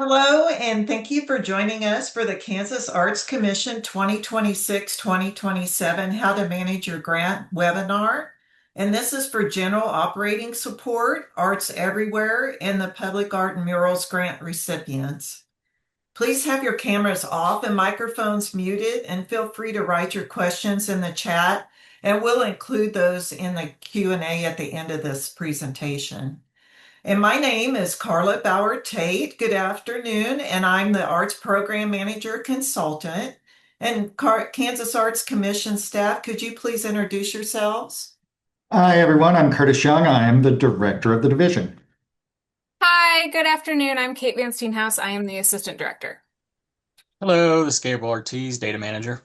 Hello, and thank you for joining us for the Kansas Arts Commission 2026-2027 How to Manage Your Grant webinar. And this is for general operating support, Arts Everywhere, and the Public Art Murals grant recipients. Please have your cameras off and microphones muted, and feel free to write your questions in the chat, and we'll include those in the Q&A at the end of this presentation. And my name is Carla Bauer Tate. Good afternoon, and I'm the Arts Program Manager Consultant. And Kansas Arts Commission staff, could you please introduce yourselves? Hi, everyone. I'm Curtis Young. I am the director of the division. Hi, good afternoon. I'm Kate Van Steenhouse. I am the assistant director. Hello, this is Gabriel Ortiz, data manager.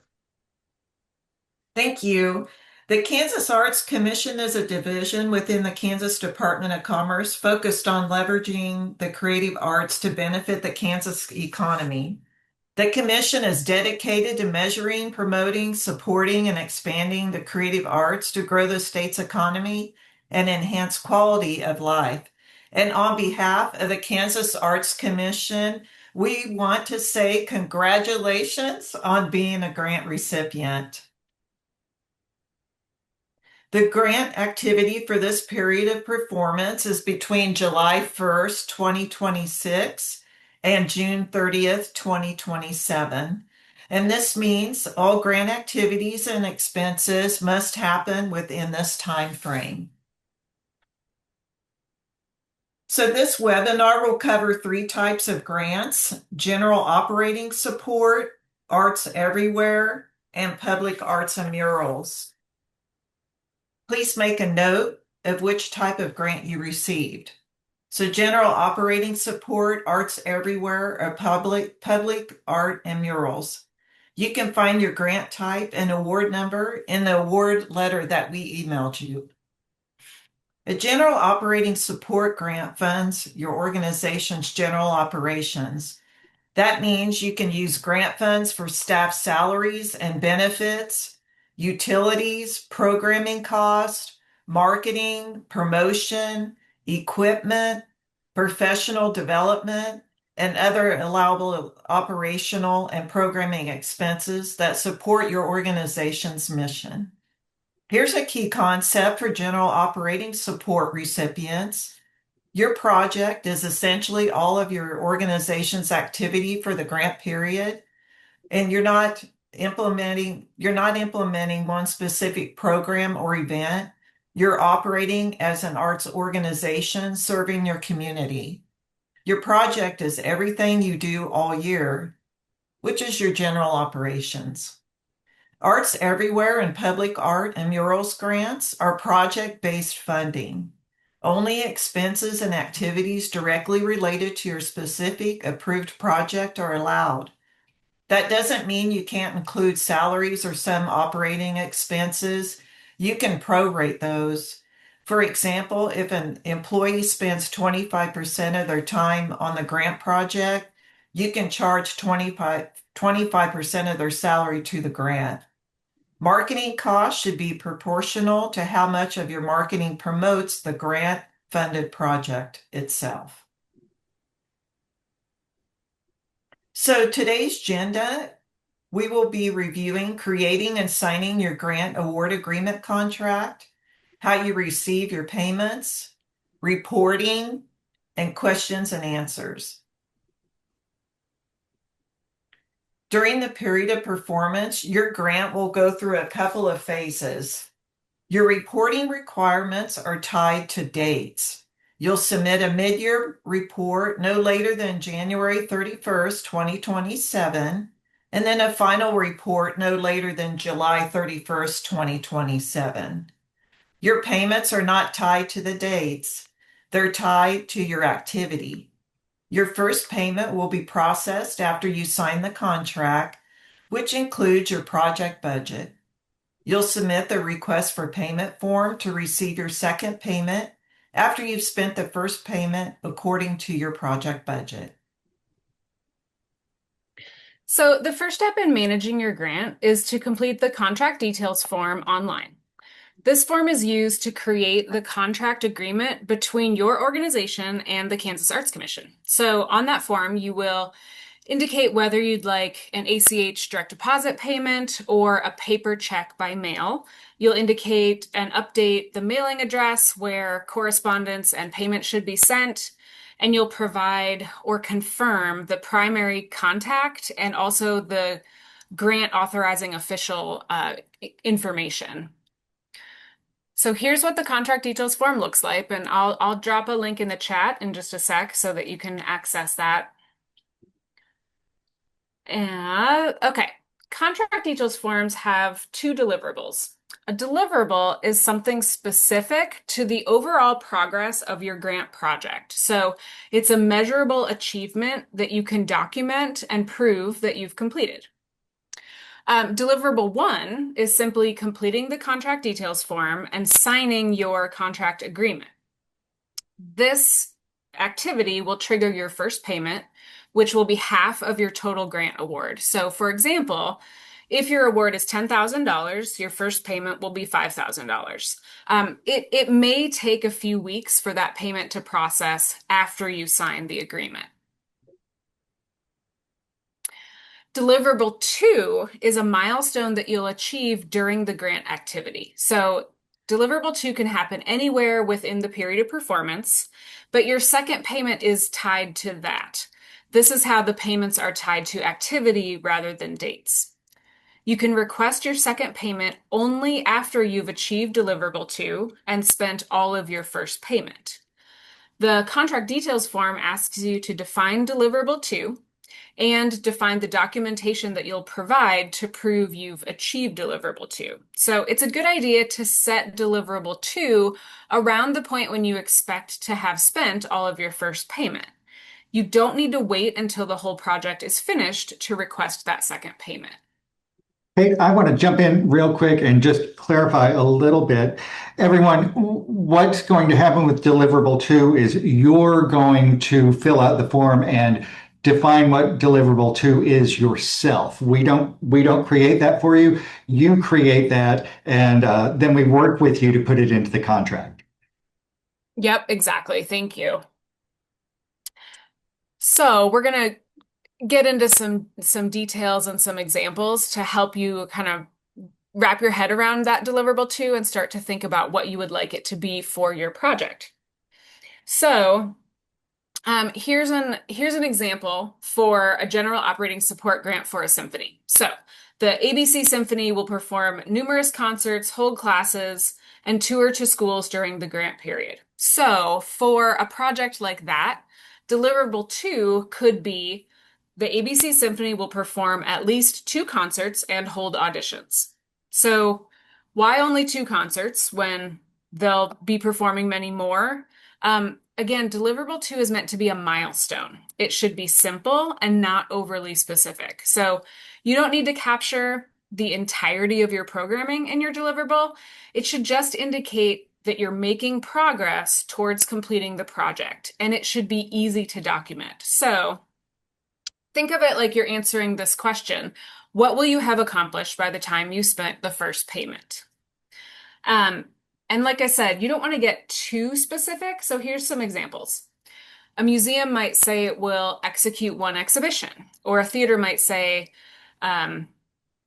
Thank you. The Kansas Arts Commission is a division within the Kansas Department of Commerce focused on leveraging the creative arts to benefit the Kansas economy. The Commission is dedicated to measuring, promoting, supporting, and expanding the creative arts to grow the state's economy and enhance quality of life. And on behalf of the Kansas Arts Commission, we want to say congratulations on being a grant recipient. The grant activity for this period of performance is between July 1st, 2026 and June 30th, 2027. And this means all grant activities and expenses must happen within this time frame. So this webinar will cover three types of grants: general operating support, Arts Everywhere, and public arts and murals. Please make a note of which type of grant you received. So general operating support, Arts Everywhere, or public art and murals. You can find your grant type and award number in the award letter that we emailed you. A general operating support grant funds your organization's general operations. That means you can use grant funds for staff salaries and benefits, utilities, programming cost, marketing, promotion, equipment, professional development, and other allowable operational and programming expenses that support your organization's mission. Here's a key concept for general operating support recipients. Your project is essentially all of your organization's activity for the grant period, and you're not implementing one specific program or event. You're operating as an arts organization serving your community. Your project is everything you do all year, which is your general operations. Arts Everywhere and Public Art and Murals grants are project-based funding. Only expenses and activities directly related to your specific approved project are allowed. That doesn't mean you can't include salaries or some operating expenses. You can prorate those. For example, if an employee spends 25% of their time on the grant project, you can charge 25% of their salary to the grant. Marketing costs should be proportional to how much of your marketing promotes the grant-funded project itself. So today's agenda, we will be reviewing creating and signing your grant award agreement contract, how you receive your payments, reporting, and questions and answers. During the period of performance, your grant will go through a couple of phases. Your reporting requirements are tied to dates. You'll submit a mid-year report no later than January 31st, 2027, and then a final report no later than July 31st, 2027. Your payments are not tied to the dates. They're tied to your activity. Your first payment will be processed after you sign the contract, which includes your project budget. You'll submit the request for payment form to receive your second payment after you've spent the first payment according to your project budget. So the first step in managing your grant is to complete the contract details form online. This form is used to create the contract agreement between your organization and the Kansas Arts Commission. So on that form, you will indicate whether you'd like an ACH direct deposit payment or a paper check by mail. You'll indicate and update the mailing address where correspondence and payment should be sent, and you'll provide or confirm the primary contact and also the grant authorizing official information. So here's what the contract details form looks like, and I'll drop a link in the chat in just a sec so that you can access that. Okay, contract details forms have two deliverables. A deliverable is something specific to the overall progress of your grant project. So it's a measurable achievement that you can document and prove that you've completed. Deliverable 1 is simply completing the contract details form and signing your contract agreement. This activity will trigger your first payment, which will be half of your total grant award. So for example, if your award is $10,000, your first payment will be $5,000. It may take a few weeks for that payment to process after you sign the agreement. Deliverable 2 is a milestone that you'll achieve during the grant activity. So deliverable 2 can happen anywhere within the period of performance, but your second payment is tied to that. This is how the payments are tied to activity rather than dates. You can request your second payment only after you've achieved deliverable 2 and spent all of your first payment. The contract details form asks you to define deliverable 2 and define the documentation that you'll provide to prove you've achieved deliverable 2. So it's a good idea to set deliverable 2 around the point when you expect to have spent all of your first payment. You don't need to wait until the whole project is finished to request that second payment. Hey, I want to jump in real quick and just clarify a little bit. Everyone, what's going to happen with deliverable 2 is you're going to fill out the form and define what deliverable 2 is yourself. We don't create that for you. You create that, and then we work with you to put it into the contract. Yep, exactly. Thank you. So we're going to get into some details and some examples to help you kind of wrap your head around that deliverable 2 and start to think about what you would like it to be for your project. So here's an example for a general operating support grant for a symphony. So the ABC Symphony will perform numerous concerts, hold classes, and tour to schools during the grant period. So for a project like that, deliverable 2 could be the ABC Symphony will perform at least 2 concerts and hold auditions. So why only 2 concerts when they'll be performing many more? Again, deliverable 2 is meant to be a milestone. It should be simple and not overly specific. So you don't need to capture the entirety of your programming in your deliverable. It should just indicate that you're making progress towards completing the project, and it should be easy to document. So think of it like you're answering this question: what will you have accomplished by the time you spent the first payment? And like I said, you don't want to get too specific. So here's some examples. A museum might say it will execute 1 exhibition, or a theater might say that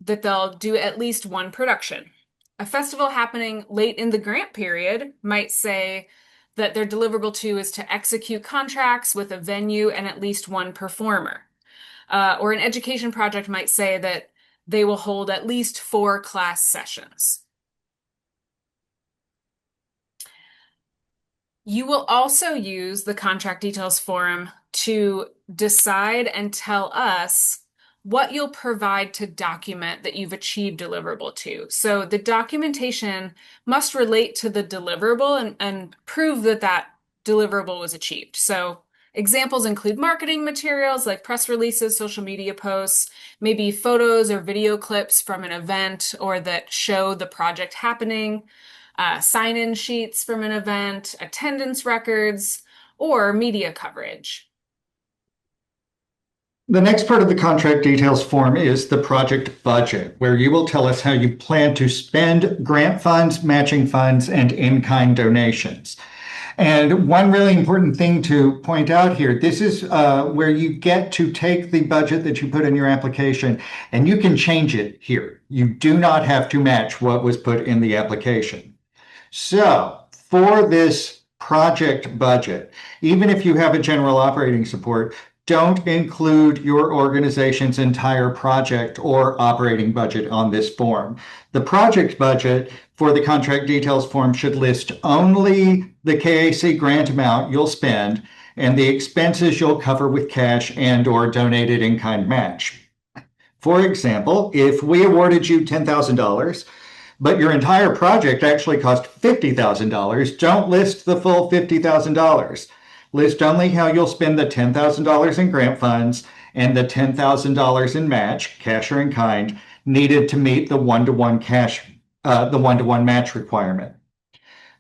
they'll do at least 1 production. A festival happening late in the grant period might say that their deliverable 2 is to execute contracts with a venue and at least 1 performer. Or an education project might say that they will hold at least 4 class sessions. You will also use the contract details form to decide and tell us what you'll provide to document that you've achieved deliverable 2. So the documentation must relate to the deliverable and prove that that deliverable was achieved. So examples include marketing materials like press releases, social media posts, maybe photos or video clips from an event or that show the project happening, sign-in sheets from an event, attendance records, or media coverage. The next part of the contract details form is the project budget, where you will tell us how you plan to spend grant funds, matching funds, and in-kind donations. And one really important thing to point out here, this is where you get to take the budget that you put in your application and you can change it here. You do not have to match what was put in the application. So for this project budget, even if you have a general operating support, don't include your organization's entire project or operating budget on this form. The project budget for the contract details form should list only the KAC grant amount you'll spend and the expenses you'll cover with cash and or donated in-kind match. For example, if we awarded you $10,000, but your entire project actually cost $50,000, don't list the full $50,000. List only how you'll spend the $10,000 in grant funds and the $10,000 in match, cash or in kind, needed to meet the one-to-one match requirement.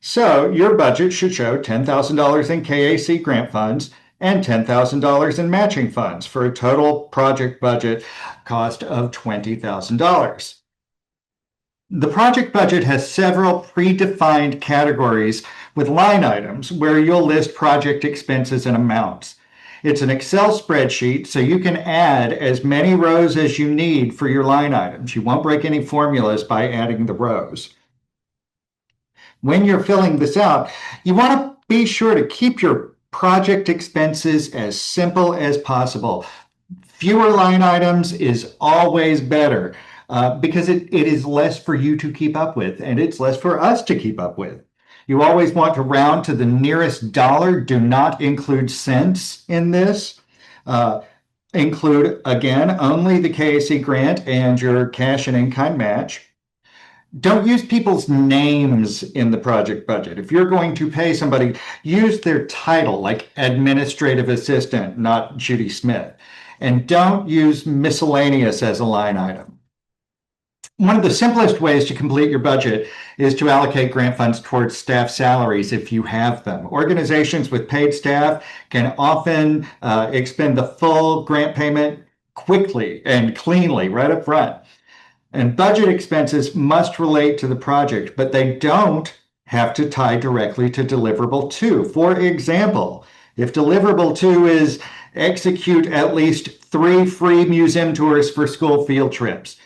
So your budget should show $10,000 in KAC grant funds and $10,000 in matching funds for a total project budget cost of $20,000. The project budget has several predefined categories with line items where you'll list project expenses and amounts. It's an Excel spreadsheet, so you can add as many rows as you need for your line items. You won't break any formulas by adding the rows. When you're filling this out, you want to be sure to keep your project expenses as simple as possible. Fewer line items is always better. Because it is less for you to keep up with, and it's less for us to keep up with. You always want to round to the nearest dollar. Do not include cents in this. Include, again, only the KAC grant and your cash and in-kind match. Don't use people's names in the project budget. If you're going to pay somebody, use their title, like administrative assistant, not Judy Smith. And don't use miscellaneous as a line item. One of the simplest ways to complete your budget is to allocate grant funds towards staff salaries if you have them. Organizations with paid staff can often expend the full grant payment quickly and cleanly right up front. And budget expenses must relate to the project, but they don't have to tie directly to deliverable 2. For example, if deliverable 2 is execute at least 3 free museum tours for school field trips,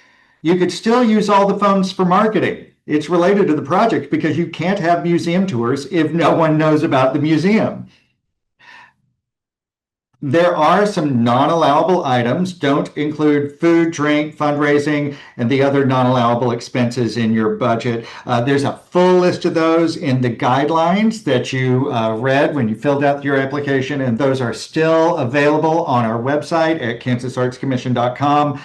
you could still use all the funds for marketing. It's related to the project because you can't have museum tours if no one knows about the museum. There are some non-allowable items. Don't include food, drink, fundraising, and the other non-allowable expenses in your budget. There's a full list of those in the guidelines that you read when you filled out your application, and those are still available on our website at kansasartscommission.com.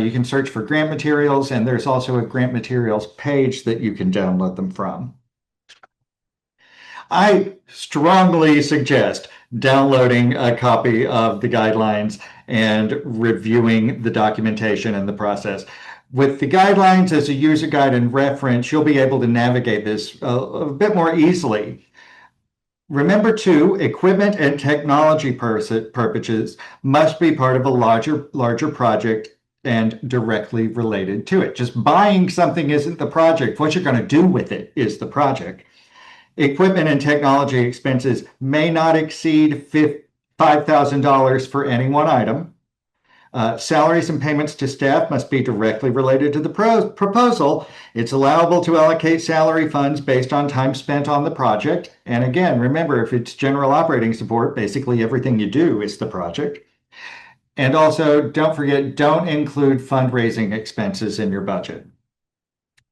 You can search for grant materials, and there's also a grant materials page that you can download them from. I strongly suggest downloading a copy of the guidelines and reviewing the documentation and the process. With the guidelines as a user guide and reference, you'll be able to navigate this a bit more easily. Remember too, equipment and technology purchases must be part of a larger project and directly related to it. Just buying something isn't the project. What you're going to do with it is the project. Equipment and technology expenses may not exceed $5,000 for any one item. Salaries and payments to staff must be directly related to the proposal. It's allowable to allocate salary funds based on time spent on the project. And again, remember, if it's general operating support, basically everything you do is the project. And also, don't forget, don't include fundraising expenses in your budget.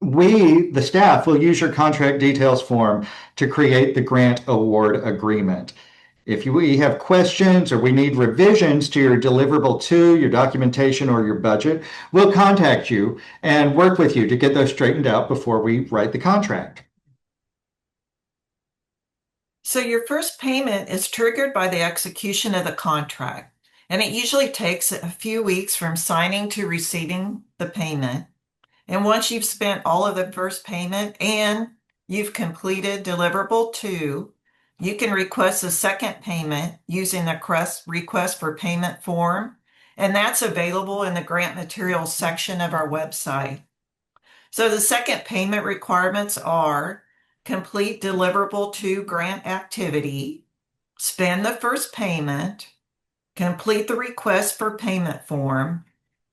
We, the staff, will use your contract details form to create the grant award agreement. If we have questions or we need revisions to your deliverable 2, your documentation, or your budget, we'll contact you and work with you to get those straightened out before we write the contract. So your first payment is triggered by the execution of the contract, and it usually takes a few weeks from signing to receiving the payment. And once you've spent all of the first payment and you've completed deliverable 2, you can request a second payment using the request for payment form. and that's available in the grant materials section of our website. So the second payment requirements are complete deliverable 2 grant activity, spend the first payment, complete the request for payment form,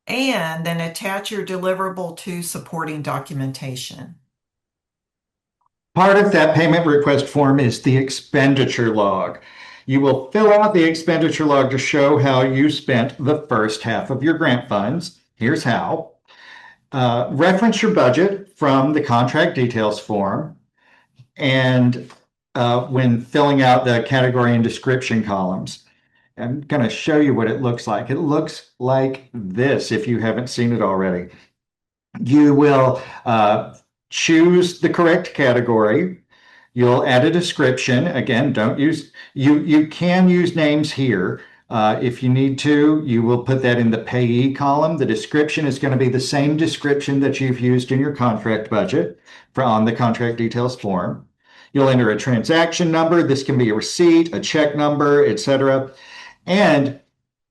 and then attach your deliverable 2 supporting documentation. Part of that payment request form is the expenditure log. You will fill out the expenditure log to show how you spent the first half of your grant funds. Here's how. Reference your budget from the contract details form, and when filling out the category and description columns. I'm going to show you what it looks like. It looks like this if you haven't seen it already. You will choose the correct category. You'll add a description. Again, don't use, you can use names here. If you need to, you will put that in the payee column. The description is going to be the same description that you've used in your contract budget on the contract details form. You'll enter a transaction number. This can be a receipt, a check number, etc. And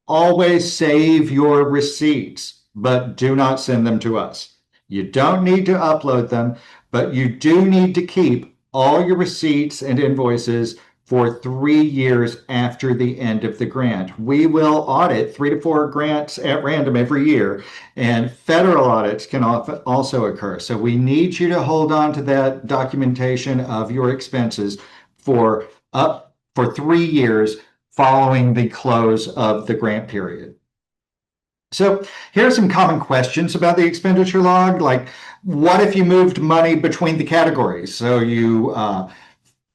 always save your receipts, but do not send them to us. You don't need to upload them, but you do need to keep all your receipts and invoices for 3 years after the end of the grant. We will audit 3 to 4 grants at random every year, and federal audits can also occur. So we need you to hold on to that documentation of your expenses for 3 years following the close of the grant period. So here are some common questions about the expenditure log, like what if you moved money between the categories? So you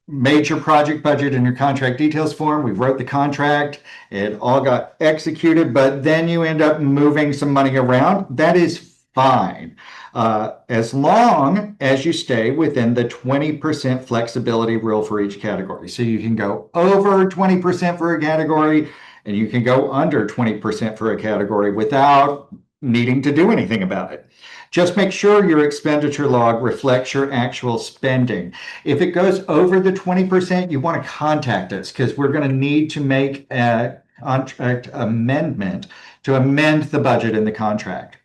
made your project budget in your contract details form, we wrote the contract, it all got executed, but then you end up moving some money around. That is fine, as long as you stay within the 20% flexibility rule for each category. So you can go over 20% for a category, and you can go under 20% for a category without needing to do anything about it. Just make sure your expenditure log reflects your actual spending. If it goes over the 20%, you want to contact us because we're going to need to make a contract amendment to amend the budget in the contract.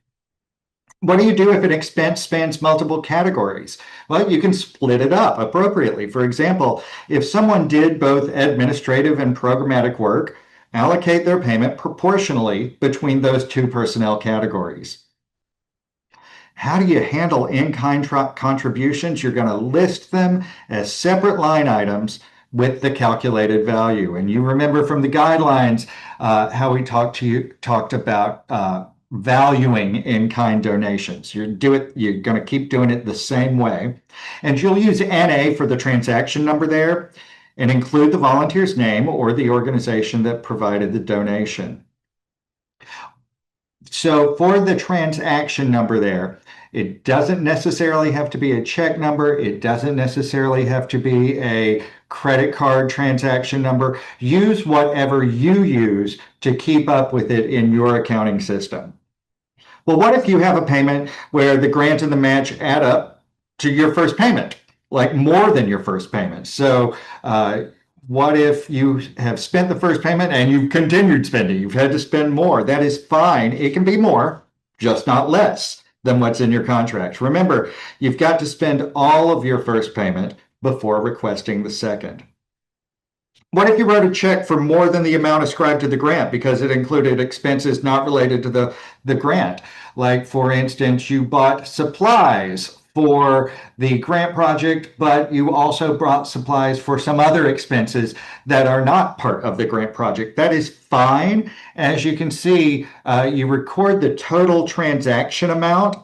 What do you do if an expense spans multiple categories? Well, you can split it up appropriately. For example, if someone did both administrative and programmatic work, allocate their payment proportionally between those 2 personnel categories. How do you handle in-kind contributions? You're going to list them as separate line items with the calculated value. And you remember from the guidelines how we talked about valuing in-kind donations. You're going to keep doing it the same way. And you'll use NA for the transaction number there and include the volunteer's name or the organization that provided the donation. So for the transaction number there, it doesn't necessarily have to be a check number. It doesn't necessarily have to be a credit card transaction number. Use whatever you use to keep up with it in your accounting system. Well, what if you have a payment where the grant and the match add up to your first payment, like more than your first payment? So what if you have spent the first payment and you've continued spending? You've had to spend more. That is fine. It can be more, just not less than what's in your contract. Remember, you've got to spend all of your first payment before requesting the second. What if you wrote a check for more than the amount ascribed to the grant because it included expenses not related to the grant? Like, for instance, you bought supplies for the grant project, but you also brought supplies for some other expenses that are not part of the grant project. That is fine. As you can see, you record the total transaction amount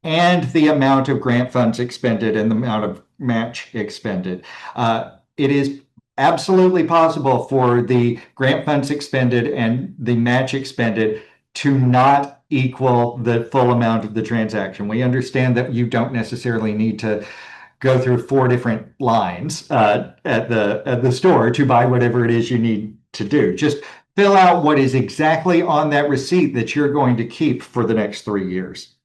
and the amount of grant funds expended and the amount of match expended. It is absolutely possible for the grant funds expended and the match expended to not equal the full amount of the transaction. We understand that you don't necessarily need to go through 4 different lines at the store to buy whatever it is you need to do. Just fill out what is exactly on that receipt that you're going to keep for the next 3 years.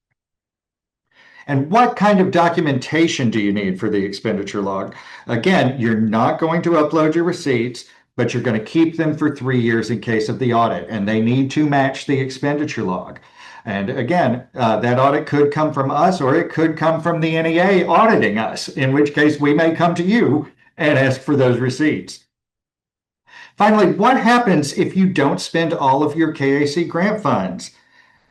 And what kind of documentation do you need for the expenditure log? Again, you're not going to upload your receipts, but you're going to keep them for 3 years in case of the audit, and they need to match the expenditure log. And again, that audit could come from us, or it could come from the NEA auditing us, in which case we may come to you and ask for those receipts. Finally, what happens if you don't spend all of your KAC grant funds?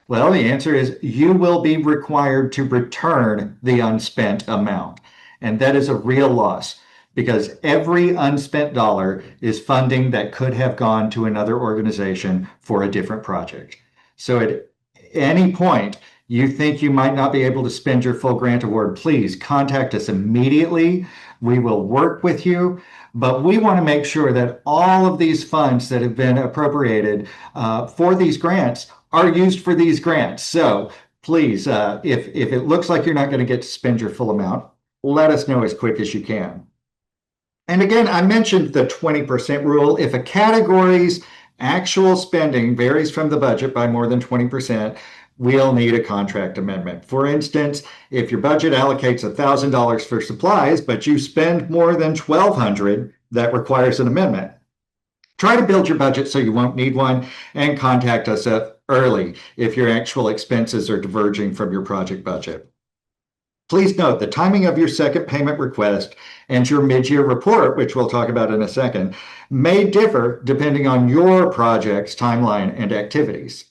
Well, the answer is you will be required to return the unspent amount. And that is a real loss because every unspent dollar is funding that could have gone to another organization for a different project. So at any point you think you might not be able to spend your full grant award, please contact us immediately. We will work with you, but we want to make sure that all of these funds that have been appropriated for these grants are used for these grants. So please, if it looks like you're not going to get to spend your full amount, let us know as quick as you can. And again, I mentioned the 20% rule. If a category's actual spending varies from the budget by more than 20%, we'll need a contract amendment. For instance, if your budget allocates $1,000 for supplies, but you spend more than $1,200, that requires an amendment. Try to build your budget so you won't need one, and contact us early if your actual expenses are diverging from your project budget. Please note the timing of your second payment request and your mid-year report, which we'll talk about in a second, may differ depending on your project's timeline and activities.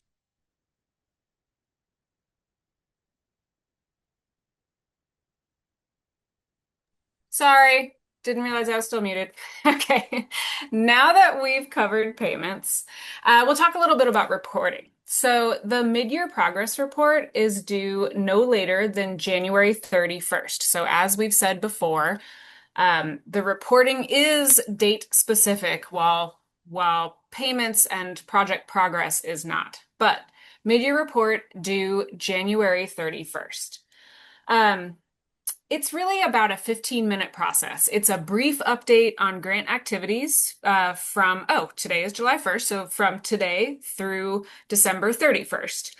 Sorry, didn't realize I was still muted. Okay, now that we've covered payments, we'll talk a little bit about reporting. So the mid-year progress report is due no later than January 31st. So as we've said before, the reporting is date specific while payments and project progress is not. But mid-year report due January 31st. It's really about a 15-minute process. It's a brief update on grant activities today is July 1st, so from today through December 31st.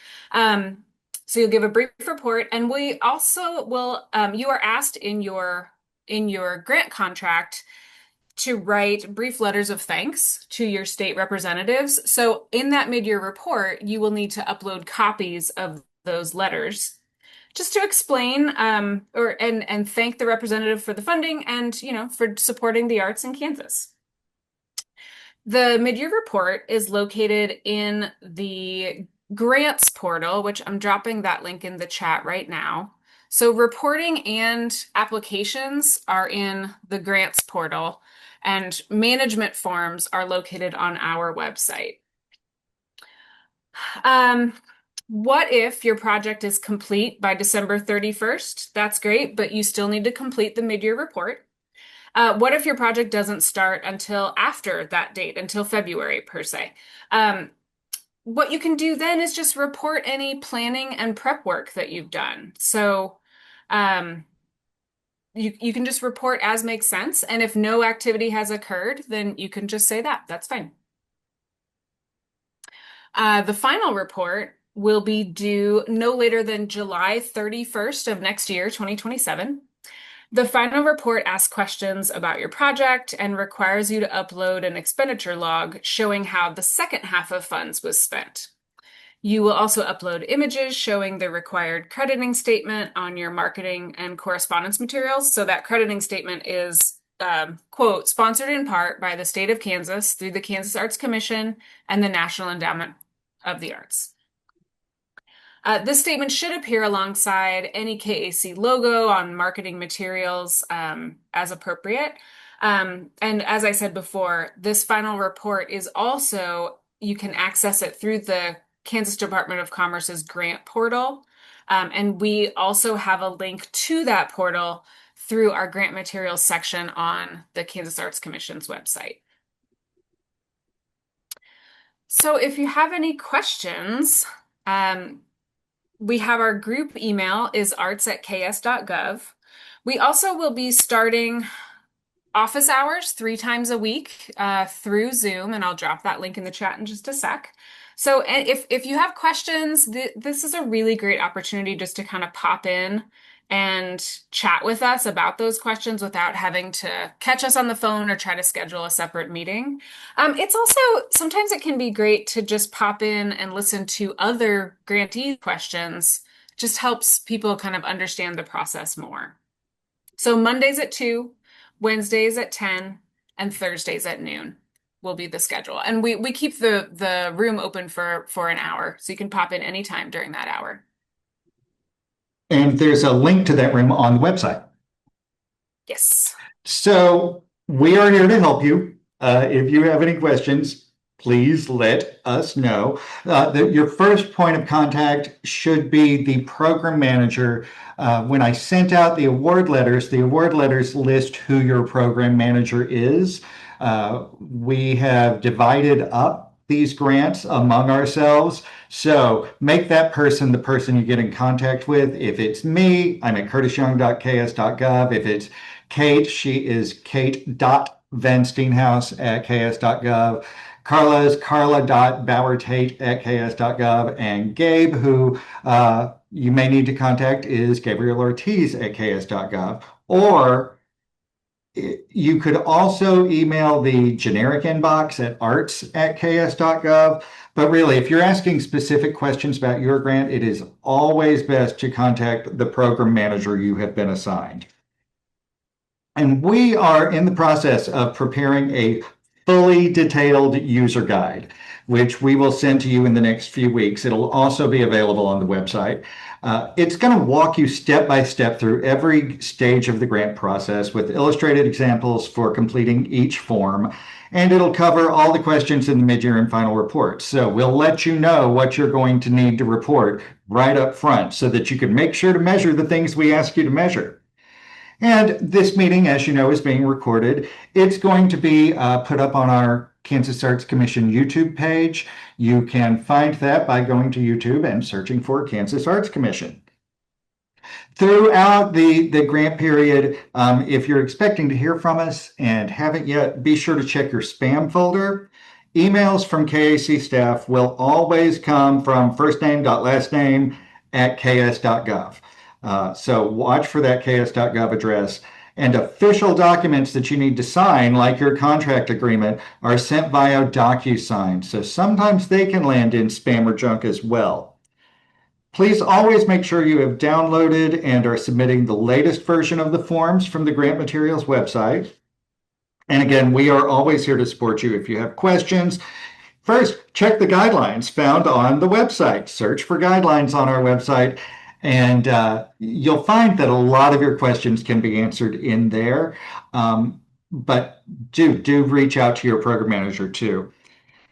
So you'll give a brief report, and we also will, you are asked in your grant contract to write brief letters of thanks to your state representatives. So in that mid-year report, you will need to upload copies of those letters just to explain and thank the representative for the funding and for supporting the arts in Kansas. The mid-year report is located in the grants portal, which I'm dropping that link in the chat right now. So reporting and applications are in the grants portal, and management forms are located on our website. What if your project is complete by December 31st? That's great, but you still need to complete the mid-year report. What if your project doesn't start until after that date, until February per se? What you can do then is just report any planning and prep work that you've done. So you can just report as makes sense. And if no activity has occurred, then you can just say that. That's fine. The final report will be due no later than July 31st of next year, 2027. The final report asks questions about your project and requires you to upload an expenditure log showing how the second half of funds was spent. You will also upload images showing the required crediting statement on your marketing and correspondence materials. So that crediting statement is, quote, sponsored in part by the state of Kansas through the Kansas Arts Commission and the National Endowment of the Arts. This statement should appear alongside any KAC logo on marketing materials as appropriate. And as I said before, this final report is also, you can access it through the Kansas Department of Commerce's grant portal. And we also have a link to that portal through our grant materials section on the Kansas Arts Commission's website. So if you have any questions, we have our group email is arts@ks.gov. We also will be starting office hours 3 times a week through Zoom, and I'll drop that link in the chat in just a sec. So if you have questions, this is a really great opportunity just to kind of pop in and chat with us about those questions without having to catch us on the phone or try to schedule a separate meeting. It's also sometimes it can be great to just pop in and listen to other grantee questions. Just helps people kind of understand the process more. So Mondays at 2, Wednesdays at 10, and Thursdays at noon will be the schedule. And we keep the room open for an hour, so you can pop in anytime during that hour. And there's a link to that room on the website. Yes. So we are here to help you. If you have any questions, please let us know. Your first point of contact should be the program manager. When I sent out the award letters list who your program manager is. We have divided up these grants among ourselves. So make that person the person you get in contact with. If it's me, I'm at curtisyoung.ks.gov. If it's Kate, she is kate.vensteinhouse@ks.gov. Carla is carla.bowertate@ks.gov. And Gabe, who you may need to contact, is Gabriel Ortiz at ks.gov. Or you could also email the generic inbox at arts@ks.gov. But really, if you're asking specific questions about your grant, it is always best to contact the program manager you have been assigned. And we are in the process of preparing a fully detailed user guide, which we will send to you in the next few weeks. It'll also be available on the website. It's going to walk you step by step through every stage of the grant process with illustrated examples for completing each form, and it'll cover all the questions in the mid-year and final reports. So we'll let you know what you're going to need to report right up front so that you can make sure to measure the things we ask you to measure. And this meeting, as you know, is being recorded. It's going to be put up on our Kansas Arts Commission YouTube page. You can find that by going to YouTube and searching for Kansas Arts Commission. Throughout the grant period, if you're expecting to hear from us and haven't yet, be sure to check your spam folder. Emails from KAC staff will always come from firstname.lastname@ks.gov. So watch for that ks.gov address. And official documents that you need to sign, like your contract agreement, are sent via DocuSign. So sometimes they can land in spam or junk as well. Please always make sure you have downloaded and are submitting the latest version of the forms from the grant materials website. And again, we are always here to support you if you have questions. First, check the guidelines found on the website. Search for guidelines on our website. And you'll find that a lot of your questions can be answered in there. But do reach out to your program manager too.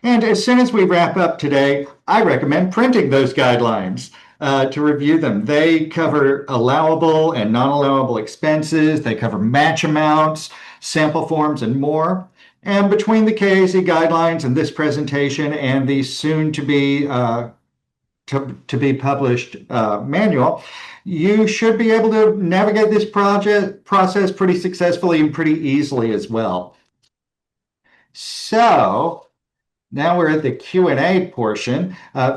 And as soon as we wrap up today, I recommend printing those guidelines to review them. They cover allowable and non-allowable expenses. They cover match amounts, sample forms, and more. And between the KAC guidelines and this presentation and the soon to be published manual, you should be able to navigate this process pretty successfully and pretty easily as well. So now we're at the Q&A portion.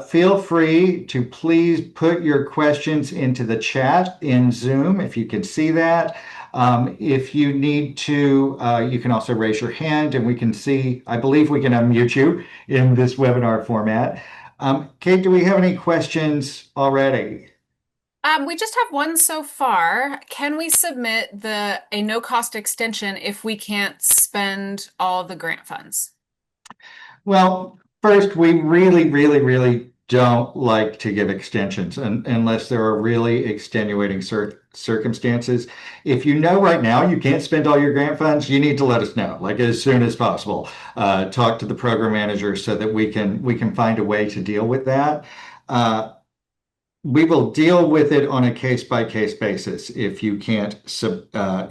Feel free to please put your questions into the chat in Zoom if you can see that. If you need to, you can also raise your hand and we can see, I believe we can unmute you in this webinar format. Kate, do we have any questions already? We just have one so far. Can we submit a no-cost extension if we can't spend all the grant funds? Well, first, we really don't like to give extensions unless there are really extenuating circumstances. If you know right now you can't spend all your grant funds, you need to let us know, like as soon as possible. Talk to the program manager so that we can find a way to deal with that. We will deal with it on a case-by-case basis if you can't,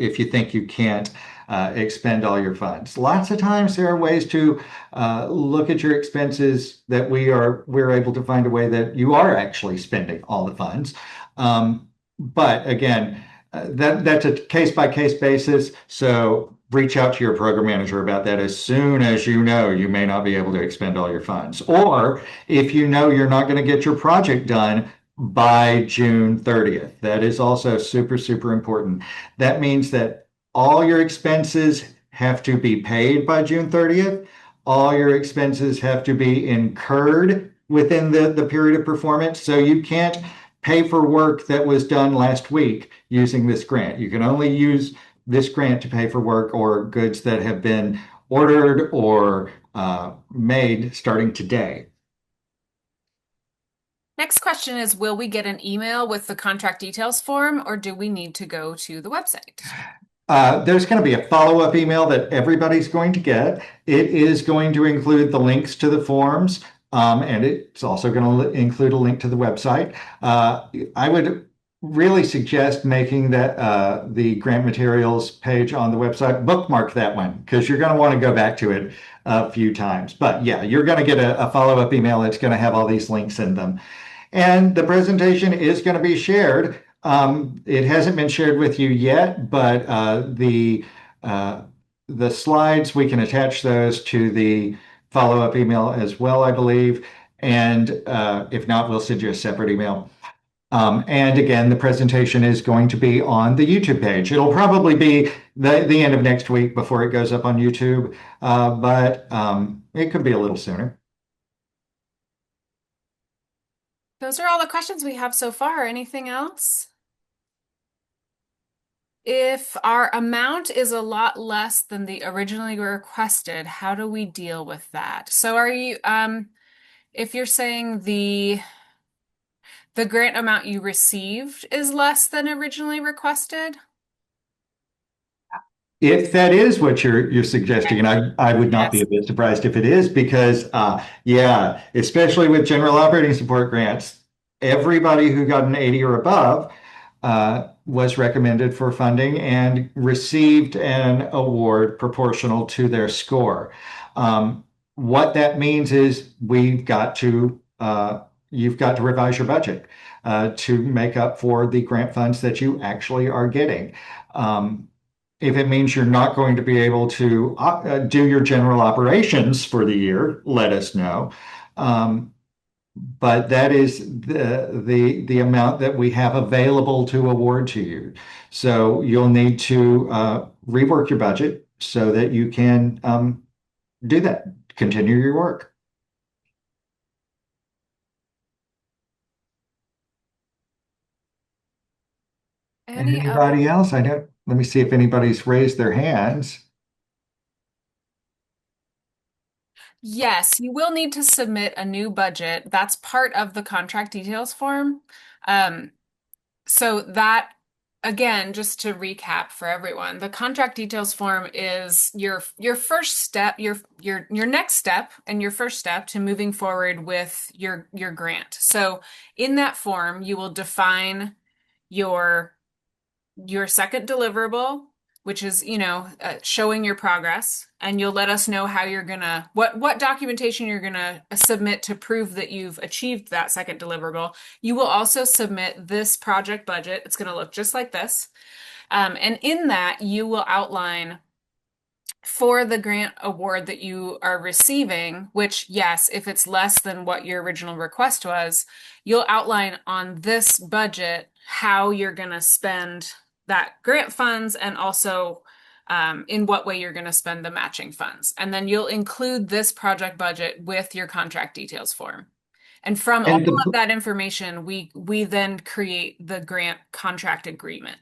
if you think you can't expend all your funds. Lots of times there are ways to look at your expenses that we're able to find a way that you are actually spending all the funds. But again, that's a case-by-case basis. So reach out to your program manager about that as soon as you know you may not be able to expend all your funds. Or if you know you're not going to get your project done by June 30th. That is also super, super important. That means that all your expenses have to be paid by June 30th. All your expenses have to be incurred within the period of performance. So you can't pay for work that was done last week using this grant. You can only use this grant to pay for work or goods that have been ordered or made starting today. Next question is, will we get an email with the contract details form, or do we need to go to the website? There's going to be a follow-up email that everybody's going to get. It is going to include the links to the forms, and it's also going to include a link to the website. I would really suggest making that the grant materials page on the website, bookmark that one, because you're going to want to go back to it a few times. But yeah, you're going to get a follow-up email that's going to have all these links in them. And the presentation is going to be shared. It hasn't been shared with you yet, but the slides, we can attach those to the follow-up email as well, I believe. And if not, we'll send you a separate email. And again, the presentation is going to be on the YouTube page. It'll probably be the end of next week before it goes up on YouTube, but it could be a little sooner. Those are all the questions we have so far. Anything else? If our amount is a lot less than the originally requested, how do we deal with that? So are you, if you're saying the grant amount you received is less than originally requested? If that is what you're suggesting, and I would not be a bit surprised if it is, because yeah, especially with general operating support grants, everybody who got an 80 or above was recommended for funding and received an award proportional to their score. What that means is you've got to revise your budget to make up for the grant funds that you actually are getting. If it means you're not going to be able to do your general operations for the year, let us know. But that is the amount that we have available to award to you. So you'll need to rework your budget so that you can do that, continue your work. Anybody else? Let me see if anybody's raised their hands. Yes, you will need to submit a new budget. That's part of the contract details form. So that, again, just to recap for everyone, the contract details form is your first step, your next step and your first step to moving forward with your grant. So in that form, you will define your second deliverable, which is, showing your progress, and you'll let us know how you're gonna, what documentation you're gonna submit to prove that you've achieved that second deliverable. You will also submit this project budget. It's gonna look just like this. And in that, you will outline for the grant award that you are receiving, which, yes, if it's less than what your original request was, you'll outline on this budget how you're gonna spend that grant funds and also in what way you're going to spend the matching funds. And then you'll include this project budget with your contract details form. And from all of that information, we then create the grant contract agreement.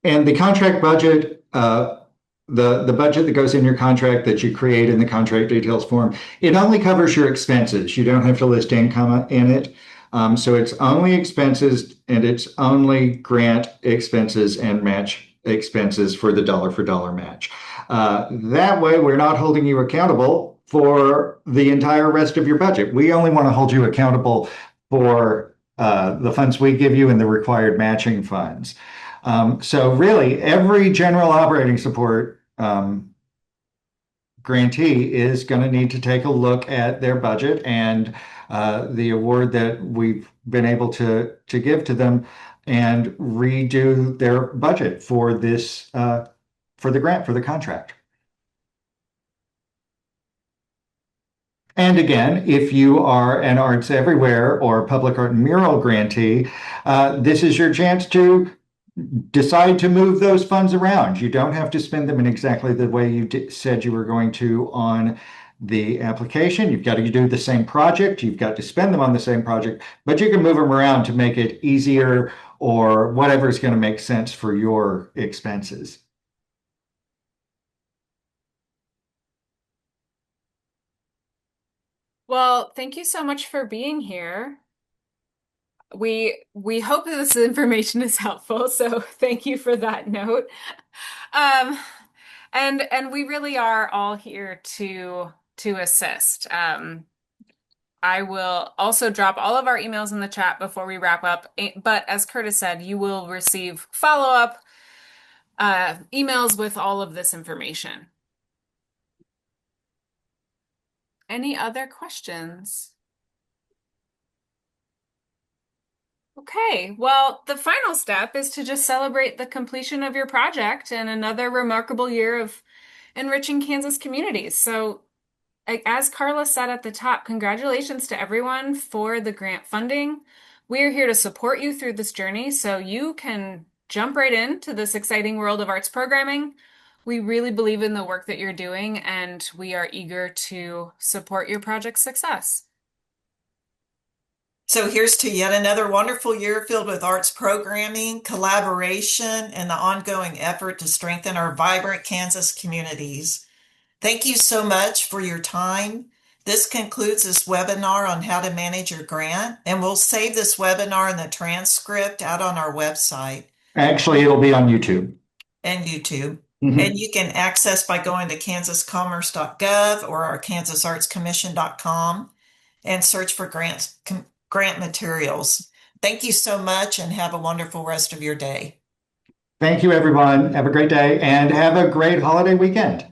And the contract budget, the budget that goes in your contract that you create in the contract details form, it only covers your expenses. You don't have to list income in it. So it's only expenses, and it's only grant expenses and match expenses for the dollar for dollar match. That way, we're not holding you accountable for the entire rest of your budget. We only want to hold you accountable for the funds we give you and the required matching funds. So really, every general operating support grantee is going to need to take a look at their budget and the award that we've been able to give to them and redo their budget for this for the grant, for the contract. And again, if you are an Arts Everywhere or Public Art Mural grantee, this is your chance to decide to move those funds around. You don't have to spend them in exactly the way you said you were going to on the application. You've got to do the same project. You've got to spend them on the same project, but you can move them around to make it easier or whatever is going to make sense for your expenses. Well, thank you so much for being here. We hope that this information is helpful, so thank you for that note. Um, and we really are all here to assist. I will also drop all of our emails in the chat before we wrap up. But as Curtis said, you will receive follow-up emails with all of this information. Any other questions? Okay, well, the final step is to just celebrate the completion of your project and another remarkable year of enriching Kansas communities. So, as Carla said at the top, congratulations to everyone for the grant funding. We are here to support you through this journey so you can jump right into this exciting world of arts programming. We really believe in the work that you're doing, and we are eager to support your project's success. So here's to yet another wonderful year filled with arts programming, collaboration, and the ongoing effort to strengthen our vibrant Kansas communities. Thank you so much for your time. This concludes this webinar on how to manage your grant, and we'll save this webinar and the transcript out on our website. Actually, it'll be on YouTube. And YouTube. And you can access by going to kansascommerce.gov or our kansasartscommission.com and search for grant materials. Thank you so much and have a wonderful rest of your day. Thank you, everyone. Have a great day and have a great holiday weekend.